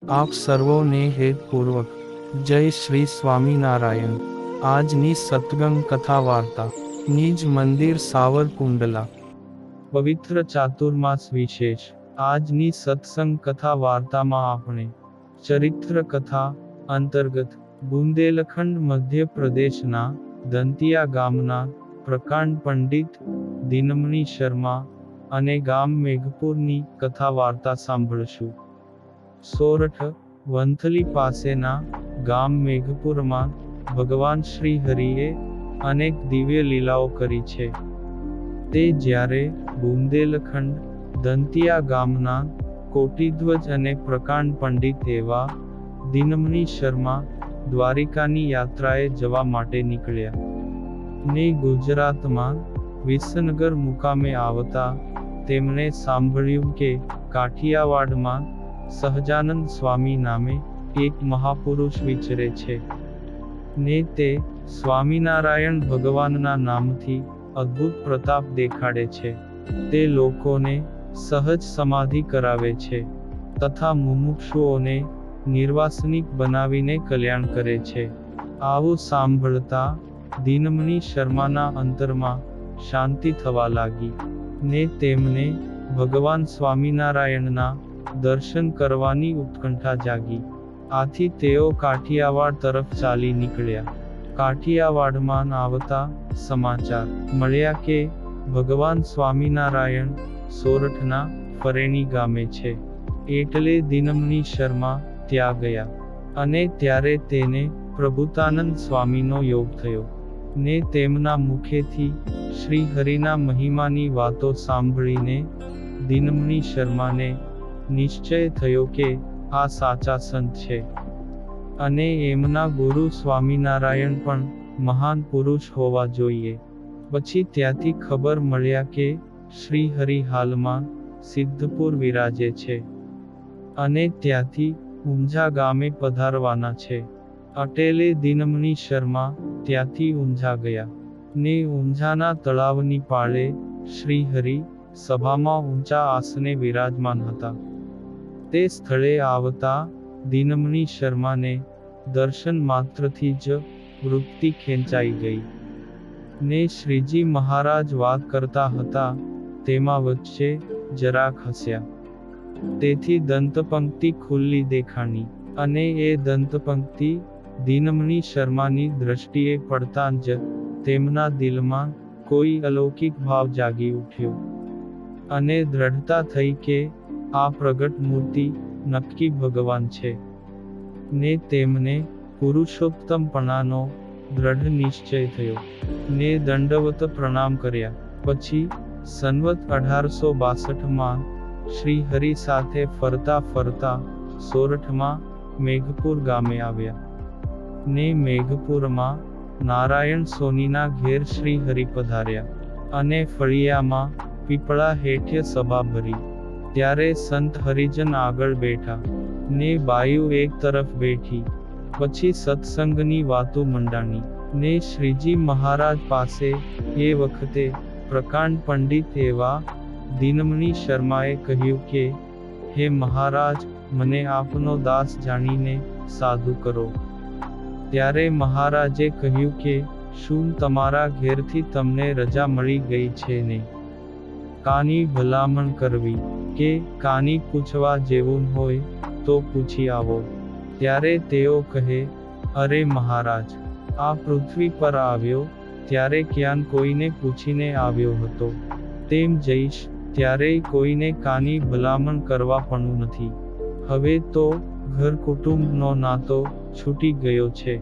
આપ સર્વોને હેતપૂર્વક જય શ્રી સ્વામિનારાયણ। આજની સત્સંગ કથા વાર્તા નિજ મંદિર સાવરકુંડલા પવિત્ર ચાતુર્માસ વિશેષ। આજની સત્સંગ કથા વાર્તામાં આપણે ચરિત્ર કથા અંતર્ગત બુંદેલખંડ મધ્ય પ્રદેશના દંતિયા ગામના પ્રકાંડ પંડિત દિનમણી શર્મા અને ગામ મેઘપુરની કથા વાર્તા સાંભળશું। સોરઠ વંથલી પાસેના ગામ મેઘપુરમાં ભગવાન શ્રી હરિએ અનેક દિવ્ય લીલાઓ કરી છે। તે જ્યારે બુંદેલખંડ દંતિયા ગામના કોટીધ્વજ અને પ્રકાંડ પંડિત એવા દિનમણી શર્મા દ્વારિકાની યાત્રાએ જવા માટે નીકળ્યા ને ગુજરાતમાં વિસનગર મુકામે આવતા તેમણે સાંભળ્યું કે કાઠિયાવાડમાં સહજાનંદ સ્વામી નામે એક મહાપુરુષ વિચરે છે ને તે સ્વામિનારાયણ ભગવાનના નામથી અદ્ભુત પ્રતાપ દેખાડે છે। તે લોકોને સહજ સમાધિ કરાવે છે તથા મુમુક્ષુઓને નિર્વાસનિક બનાવીને કલ્યાણ કરે છે। આવું સાંભળતા દિનમણી શર્માના અંતરમાં શાંતિ થવા લાગી ને તેમને ભગવાન સ્વામિનારાયણના દર્શન કરવાની ઉત્કંઠા જાગી। આથી તેઓ કાઠિયાવાડ તરફ ચાલી નીકળ્યા। કાઠિયાવાડમાં આવતા સમાચાર મળ્યા કે ભગવાન સ્વામિનારાયણ સોરઠના ફરેણી ગામે છે। એટલે દિનમણી શર્મા ત્યાં ગયા અને ત્યારે તેને પ્રભુતાનંદ સ્વામીનો યોગ થયો ને તેમના મુખેથી શ્રી હરિના મહિમાની વાતો સાંભળીને દિનમણી શર્માને નિશ્ચય થયો કે આ સાચા સંત છે અને એમના ગુરુ સ્વામિનારાયણ પણ મહાન પુરુષ હોવા જોઈએ। પછી ત્યાંથી ખબર મળ્યા કે શ્રી હરિ હાલમાં સિદ્ધપુર વિરાજે છે અને ત્યાંથી ઊંઝા ગામે પધારવાના છે। અટેલે દિનમણી શર્મા ત્યાંથી ઊંઝા ગયા ને ઊંઝાના તળાવની પાળે શ્રી હરિ સભામાં ઊંચા આસને વિરાજમાન હતા। તે સ્થળે આવતા દિનમણી શર્માને દર્શન માત્રથી જ વૃત્તિ ખેંચાઈ ગઈ ને શ્રીજી મહારાજ વાત કરતા હતા તેમાં વચ્ચે જરાક હસ્યા। તેથી દંતપંક્તિ ખુલ્લી દેખાણી અને એ દંતપંક્તિ દિનમણી શર્માની દ્રષ્ટિએ પડતાં જ તેમના દિલમાં કોઈ અલૌકિક ભાવ જાગી ઉઠ્યો અને દ્રઢતા થઈ કે આ પ્રગટ મૂર્તિ નક્કી ભગવાન છે ને તેમને પુરુષોત્તમપણાનો દ્રઢ નિશ્ચય થયો ને દંડવત પ્રણામ કર્યા। પછી સંવત 1862માં શ્રી હરિ સાથે ફરતા ફરતા સોરઠમાં મેઘપુર ગામે આવ્યા ને મેઘપુરમાં નારાયણ સોનીના ઘેર શ્રી હરિ પધાર્યા અને ફળિયામાં પીપળા હેઠે સભા ભરી। ત્યારે સંત હરિજન આગળ બેઠા ને બાયુ એક તરફ બેઠી। પછી સત્સંગની વાતો મંડાણી ને શ્રીજી મહારાજ પાસે એ વખતે પ્રકાંડ પંડિત એવા દિનમણી શર્માએ કહ્યું કે હે મહારાજ, મને આપનો દાસ જાણીને સાધુ કરો। ત્યારે મહારાજે કહ્યું કે શું તમારા ઘેરથી તમને રજા મળી ગઈ છે ને? કાની ભલામણ કરવી કે કાની પૂછવા જેવું હોય તો પૂછી આવો। ત્યારે તેઓ કહે, અરે મહારાજ, આ પૃથ્વી પર આવ્યો ત્યારે ક્યાંન કોઈને પૂછીને આવ્યો હતો, તેમ જઈશ ત્યારેય કોઈને કાની ભલામણ કરવા પણ નથી। હવે તો ઘર કુટુંબનો નાતો છૂટી ગયો છે।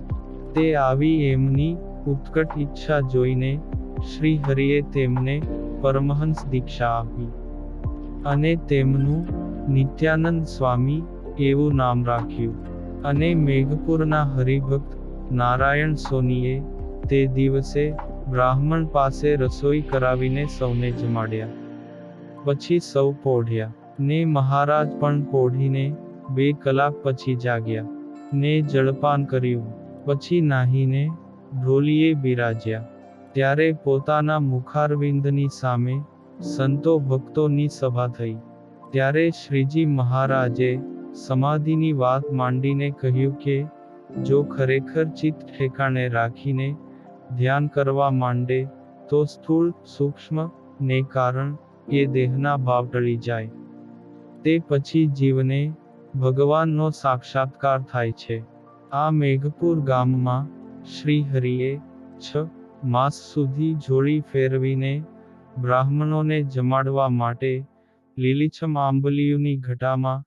તે આવી એમની ઉત્કટ ઈચ્છા જોઈને શ્રી હરિએ તેમને પરમહંસ દીક્ષા આપી અને તેમનું નિત્યાનંદ સ્વામી એવું નામ રાખ્યું। અને મેઘપુરના હરિભક્ત નારાયણ સોનીએ તે દિવસે બ્રાહ્મણ પાસે રસોઈ કરાવીને સૌને જમાડ્યા। પછી સૌ પોઢ્યા ને મહારાજ પણ પોઢીને 2 કલાક પછી જાગ્યા ને જળપાન કર્યું। પછી નાહીને ઢોલીએ બિરાજ્યા। ત્યારે પોતાના મુખારવિંદની સામે સંતો ભક્તોની સભા થઈ। ત્યારે શ્રીજી મહારાજે સમાધિની વાત માંડીને કહ્યું કે જો ખરેખર ચિત્ત ઠેકાણે રાખીને ધ્યાન કરવા માંડે તો સ્થૂળ સૂક્ષ્મ ને કારણ એ દેહના ભાવ ટળી જાય. તે પછી જીવને ભગવાનનો સાક્ષાત્કાર થાય છે. આ મેઘપુર ગામમાં શ્રીહરિએ 6 માસ સુધી જોડી ફેરવીને બ્રાહ્મણોને જમાડવા માટે લીલીછમ આંબલીઓની ઘટામાં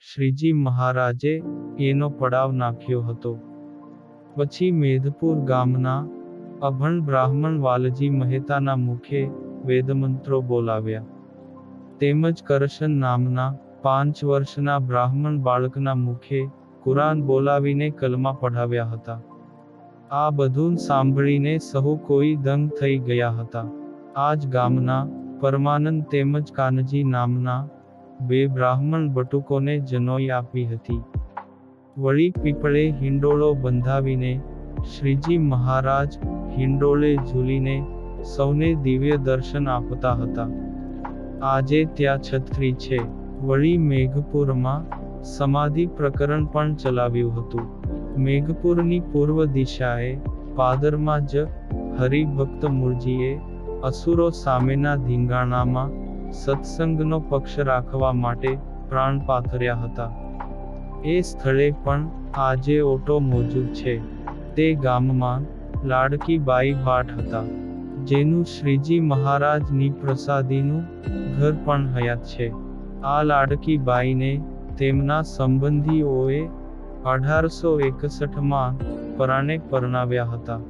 શ્રીજી મહારાજે એનો પડાવ નાખ્યો હતો. પછી મેધપુર ગામના અભણ બ્રાહ્મણ વાલજી મહેતાના મુખે વેદમંત્રો બોલાવ્યા. તેમજ કરશન નામના 5 વર્ષના બ્રાહ્મણ બાળકના મુખે કુરાન બોલાવીને કલમા પઢાવ્યા હતા. આ બધું સાંભળીને સહુ કોઈ દંગ થઈ ગયા હતા. આ જ ગામના પરમાનંદ તેમજ કાનજી નામના 2 બ્રાહ્મણ બટુકોને જનોઈ આપી હતી. વળી પીપળે હિંડોળો બંધાવીને શ્રીજી મહારાજ હિંડોળે ઝૂલીને સૌને દિવ્ય દર્શન આપતા હતા. આજે ત્યાં છત્રી છે. વળી મેઘપુરમાં સમાધિ પ્રકરણ પણ ચલાવ્યું હતું. મેઘપુરની પૂર્વ દિશાએ પાદરમાં જ હરિભક્ત મૂળજીએ અસુરો સામેના ધીંગાણામાં સત્સંગનો પક્ષ રાખવા માટે પ્રાણ પાથર્યા હતા. એ સ્થળે પણ આજે ઓટો મોજૂદ છે. તે ગામમાં લાડકી બાઈ ભાટ હતા, જેનું શ્રીજી મહારાજની પ્રસાદીનું ઘર પણ હયાત છે. આ લાડકી બાઈને તેમના સંબંધીઓએ 1861માં પરાણે પરણાવ્યા હતા.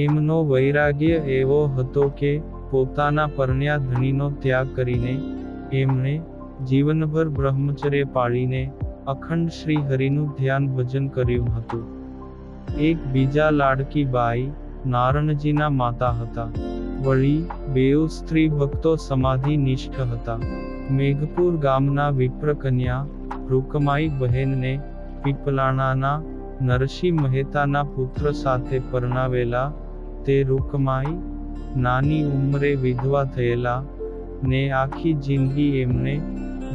એમનો વૈરાગ્ય એવો હતો કે પોતાના પરણ્યા ધણીનો ત્યાગ કરીને એમણે જીવનભર બ્રહ્મચર્ય પાળીને અખંડ શ્રી હરિનું ધ્યાન ભજન કર્યું હતું. એક બીજા લાડકી બાઈ નારણજીના માતા હતા. વળી બેઉ સ્ત્રી ભક્તો સમાધિ નિષ્ઠ હતા. મેઘપુર ગામના વિપ્રકન્યા રૂકમાઈ બહેનને પીપલાણાના નરસિંહ મહેતાના પુત્ર સાથે પરણાવેલા તે રૂકમાઈ નાની ઉંમરે વિધવા થયેલા ને આખી જિંદગી એમને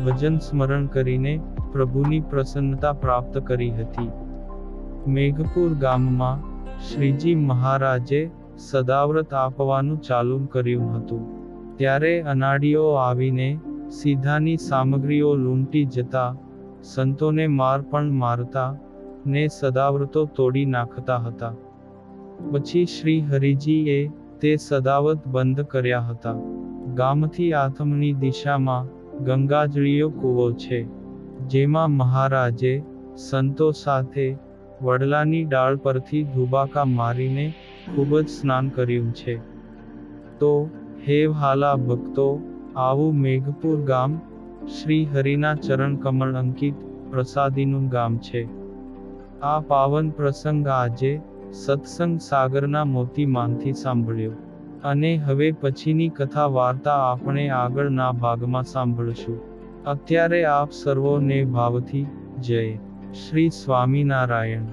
ભજન સ્મરણ કરીને પ્રભુની પ્રસન્નતા પ્રાપ્ત કરી હતી. મેઘપુર ગામમાં શ્રીજી મહારાજે સદાવ્રત આપવાનું ચાલુ કર્યું હતું. ત્યારે અનાડીઓ આવીને સીધાની સામગ્રીઓ લૂંટી જતા, સંતોને માર પણ મારતા ને સદાવ્રતો તોડી નાખતા હતા. પછી શ્રી હરિજીએ તે સદાવ્રત બંધ કર્યા હતા. ગામથી આથમની દિશામાં ગંગાજળીયો કૂવો છે, જેમાં મહારાજે સંતો સાથે વડલાની ડાળ પરથી ધુબાકા મારીને ખૂબ જ સ્નાન કર્યું છે. તો હે વહાલા ભક્તો, આવું મેઘપુર ગામ શ્રી હરિના ચરણ કમળ અંકિત પ્રસાદીનું ગામ છે. આ પાવન પ્રસંગ આજે સત્સંગ સાગરના મોતીમાંથી સાંભળ્યો. અને હવે પછીની કથા વાર્તા આપણે આગળના ભાગમાં સાંભળશું. અત્યારે આપ સર્વોને ભાવથી જય શ્રી સ્વામિનારાયણ.